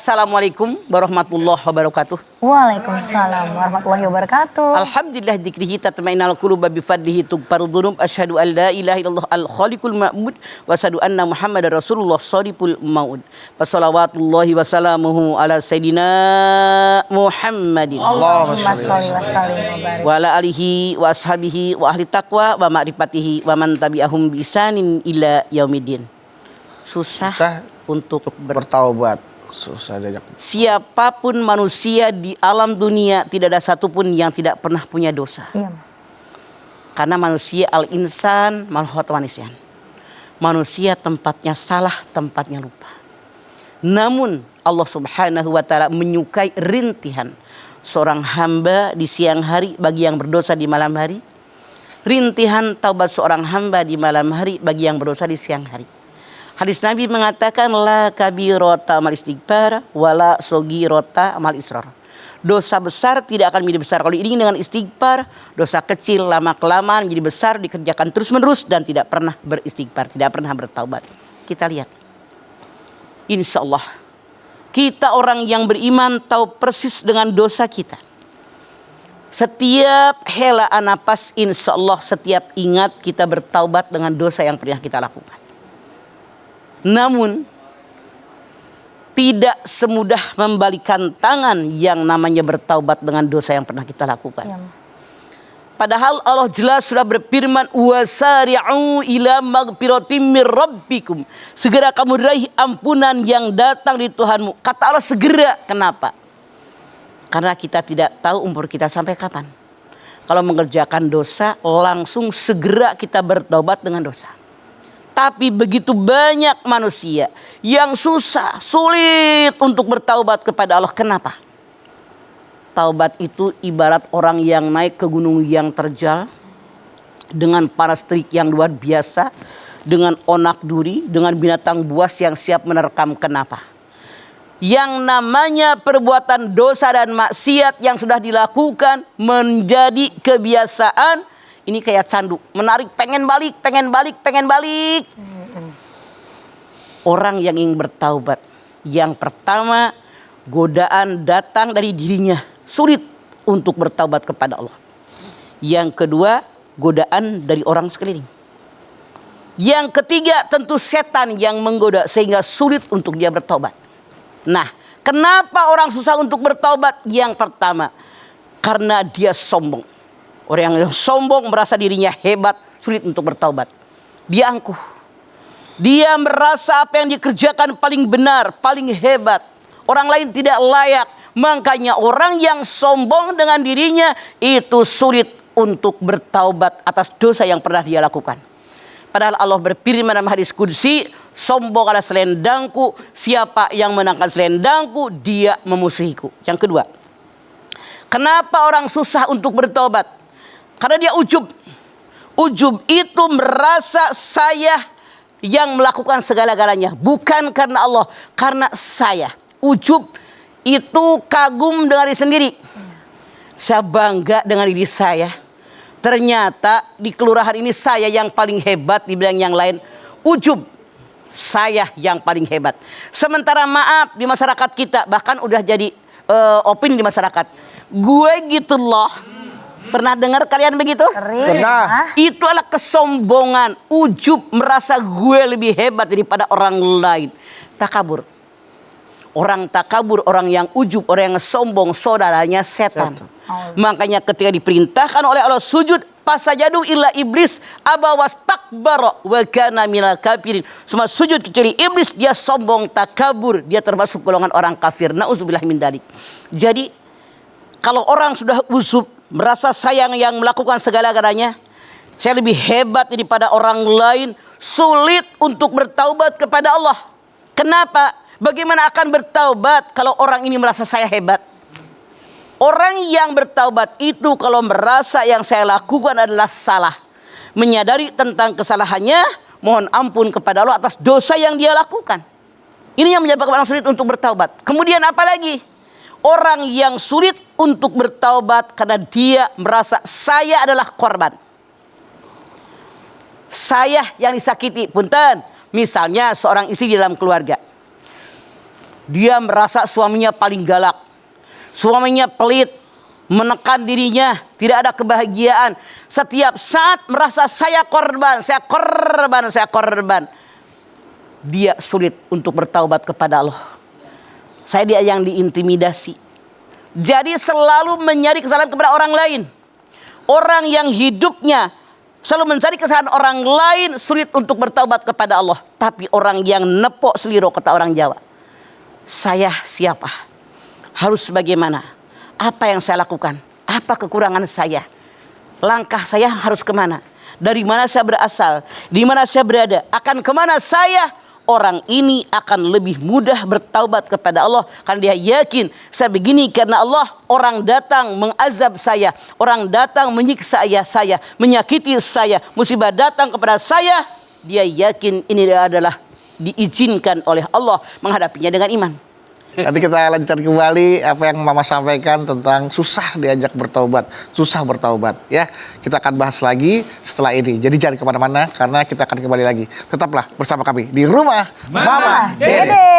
Assalamualaikum warahmatullahi wabarakatuh. Waalaikumsalam warahmatullahi wabarakatuh. Alhamdulillah dzikrihi tatma'innul qulub bi fadlihi tughfaru dzunub asyhadu an la ilaha illallah al khaliqul ma'bud wa asyhadu anna muhammadar rasulullah shadiqul maud. Wassalawatullahi wassalamuhu ala sayidina Muhammadin Allahumma sholli wa sallim wa barik wa ala alihi wa ashabihi wa ahli taqwa wa ma'rifatihi wa man tabi'ahum bi ihsanin ila yaumiddin. Susah untuk bertaubat, susah diajak. Siapapun manusia di alam dunia tidak ada satupun yang tidak pernah punya dosa. Iya. Karena manusia al-insan malhut manusia. Manusia tempatnya salah, tempatnya lupa. Namun Allah Subhanahu wa taala menyukai rintihan seorang hamba di siang hari bagi yang berdosa di malam hari. Rintihan taubat seorang hamba di malam hari bagi yang berdosa di siang hari. Hadis Nabi mengatakan la kabirota mal istighfar wala sogirota mal israr. Dosa besar tidak akan menjadi besar kalau diiringi dengan istighfar. Dosa kecil lama-kelamaan menjadi besar dikerjakan terus-menerus dan tidak pernah beristighfar, tidak pernah bertaubat. Kita lihat. Insya Allah kita orang yang beriman tahu persis dengan dosa kita. Setiap helaan napas insya Allah setiap ingat kita bertaubat dengan dosa yang pernah kita lakukan. Namun tidak semudah membalikan tangan yang namanya bertaubat dengan dosa yang pernah kita lakukan. Ya. Padahal Allah jelas sudah berfirman wasari'u ila magfiratim mir rabbikum. Segera kamu raih ampunan yang datang dari Tuhanmu. Kata Allah segera. Kenapa? Karena kita tidak tahu umur kita sampai kapan. Kalau mengerjakan dosa langsung segera kita bertaubat dengan dosa. Tapi begitu banyak manusia yang susah, sulit untuk bertaubat kepada Allah. Kenapa? Taubat itu ibarat orang yang naik ke gunung yang terjal dengan panas terik yang luar biasa, dengan onak duri, dengan binatang buas yang siap menerkam. Kenapa? Yang namanya perbuatan dosa dan maksiat yang sudah dilakukan menjadi kebiasaan. Ini kayak candu, menarik, pengen balik, pengen balik, pengen balik. Orang yang ingin bertaubat, yang pertama godaan datang dari dirinya, sulit untuk bertaubat kepada Allah. Yang kedua, godaan dari orang sekeliling. Yang ketiga, tentu setan yang menggoda sehingga sulit untuk dia bertaubat. Nah, kenapa orang susah untuk bertaubat? Yang pertama, karena dia sombong. Orang yang sombong merasa dirinya hebat, sulit untuk bertaubat. Dia angkuh. Dia merasa apa yang dikerjakan paling benar, paling hebat. Orang lain tidak layak. Makanya orang yang sombong dengan dirinya itu sulit untuk bertaubat atas dosa yang pernah dia lakukan. Padahal Allah berfirman dalam hadis qudsi, sombong adalah selendangku, siapa yang menangkan selendangku dia memusuhiku. Yang kedua, kenapa orang susah untuk bertobat? Karena dia ujub. Ujub itu merasa saya yang melakukan segala-galanya. Bukan karena Allah, karena saya. Ujub itu kagum dengan diri sendiri. Saya bangga dengan diri saya. Ternyata di kelurahan ini saya yang paling hebat, dibilang yang lain. Ujub. Saya yang paling hebat. Sementara maaf di masyarakat kita, bahkan udah jadi opini di masyarakat. Gue gitu loh. Pernah dengar kalian begitu? Pernah. Itu adalah kesombongan, ujub, merasa gue lebih hebat daripada orang lain. Takabur. Orang takabur, orang yang ujub, orang yang sombong, saudaranya setan. Makanya ketika diperintahkan oleh Allah sujud, pasajadu illa iblis aba wastakbara wa kana minal kafirin. Semua sujud kecuali iblis, dia sombong, takabur, dia termasuk golongan orang kafir. Nauzubillah min dzalik. Jadi kalau orang sudah ujub, merasa sayang yang melakukan segala-galanya, saya lebih hebat daripada orang lain, sulit untuk bertaubat kepada Allah. Kenapa? Bagaimana akan bertaubat kalau orang ini merasa saya hebat? Orang yang bertaubat itu kalau merasa yang saya lakukan adalah salah, menyadari tentang kesalahannya, mohon ampun kepada Allah atas dosa yang dia lakukan. Ini yang menyebabkan orang sulit untuk bertaubat. Kemudian apa lagi? Orang yang sulit untuk bertaubat karena dia merasa saya adalah korban. Saya yang disakiti. Punten, misalnya seorang istri di dalam keluarga. Dia merasa suaminya paling galak. Suaminya pelit, menekan dirinya, tidak ada kebahagiaan. Setiap saat merasa saya korban. Dia sulit untuk bertaubat kepada Allah. Dia yang diintimidasi. Jadi selalu mencari kesalahan kepada orang lain. Orang yang hidupnya selalu mencari kesalahan orang lain sulit untuk bertaubat kepada Allah. Tapi orang yang nepok seliro, kata orang Jawa. Saya siapa? Harus bagaimana? Apa yang saya lakukan? Apa kekurangan saya? Langkah saya harus kemana? Dari mana saya berasal? Di mana saya berada? Akan kemana saya? Orang ini akan lebih mudah bertaubat kepada Allah. Karena dia yakin, saya begini karena Allah. Orang datang mengazab saya. Orang datang menyiksa saya. Menyakiti saya. Musibah datang kepada saya. Dia yakin ini adalah diizinkan oleh Allah menghadapinya dengan iman. Nanti kita lanjutkan kembali apa yang Mama sampaikan tentang susah diajak bertaubat, susah bertaubat ya. Kita akan bahas lagi setelah ini. Jadi jangan kemana-mana karena kita akan kembali lagi. Tetaplah bersama kami di Rumah Mama Dede.